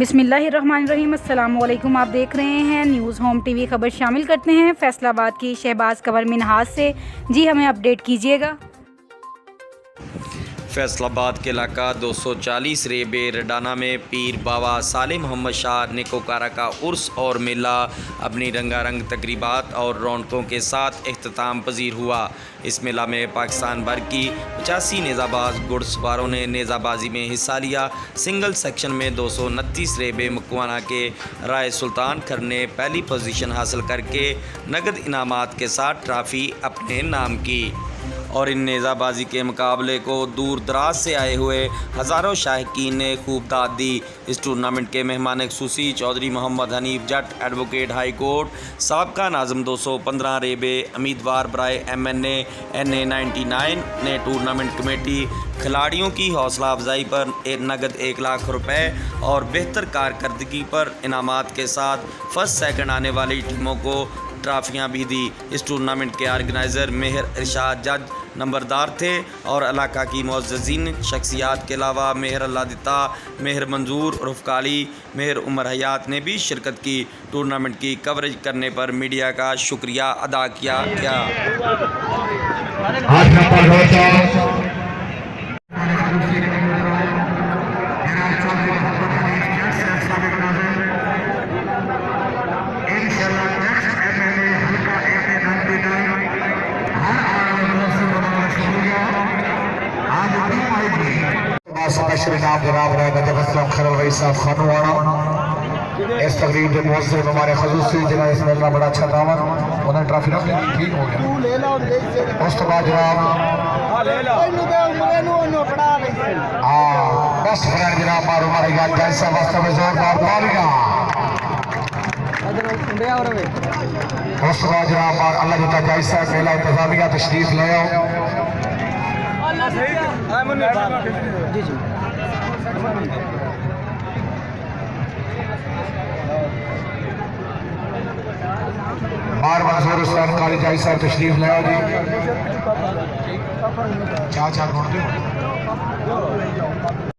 बिस्मिल्लाहिर्रहमानिर्रहीम। अस्सलामुअलैकुम। आप देख रहे हैं न्यूज़ होम टीवी। खबर शामिल करते हैं फैसलाबाद की शहबाज कवर मिन्हाज से। जी हमें अपडेट कीजिएगा। फैसलाबाद के इलाका 240 रेबे रडाना में पीर बाबा सालिम मोहम्मद शाह नेकोकारा का उर्स और मेला अपनी रंगारंग तकरीबात और रौनकों के साथ इख्तिताम पजीर हुआ। इस मेला में पाकिस्तान भर की 85 नेज़ाबाज घुड़सवारों ने नेज़ाबाजी में हिस्सा लिया। सिंगल सेक्शन में 229 रेबे मकवाना के राय सुल्तान खर ने पहली पोजीशन हासिल करके नगद इनामात के साथ ट्रॉफ़ी अपने नाम की और इन नेज़ाबाजी के मुकाबले को दूर दराज से आए हुए हज़ारों शाहकीन ने खूब दाद दी। इस टूर्नामेंट के मेहमान खुसूसी चौधरी मोहम्मद हनीफ जट एडवोकेट हाई कोर्ट साबका नाज़म 215 रेबे उम्मीदवार बराए MNA NA 99 ने टूर्नामेंट कमेटी खिलाड़ियों की हौसला अफजाई पर नगद 1 लाख रुपए और बेहतर कारकर्दगी पर इनामात के साथ फर्स्ट सेकंड आने वाली टीमों को ट्राफियाँ भी दी। इस टूर्नामेंट के ऑर्गेनाइज़र मेहर इरशाद जज नंबरदार थे और इलाका की मुअज़्ज़ज़ीन शख्सियात के अलावा मेहर अल्लादिता, मेहर मंजूर रुफ़काली, मेहर उमर हयात ने भी शिरकत की। टूर्नामेंट की कवरेज करने पर मीडिया का शुक्रिया अदा किया गया। इस तकरीब के मुअज़्ज़िज़ हमारे खसूसी जिन्हें इसमें बड़ा अच्छा दामन उन्हें ट्रॉफी रख लेनी ठीक हो गया। उस तो बाद जनाब बेस्ट फ्रेंड जनाब मारो मारे गया जैसा वास्तव में जोरदार तालियां। उस तो बाद जनाब अल्लाह जिता जैसा मेला इंतजामिया तशरीफ ले आओ। बार मंजूर हुसैन काली जाई साहब तशरीफ ले आओ जी। चार नोट दो।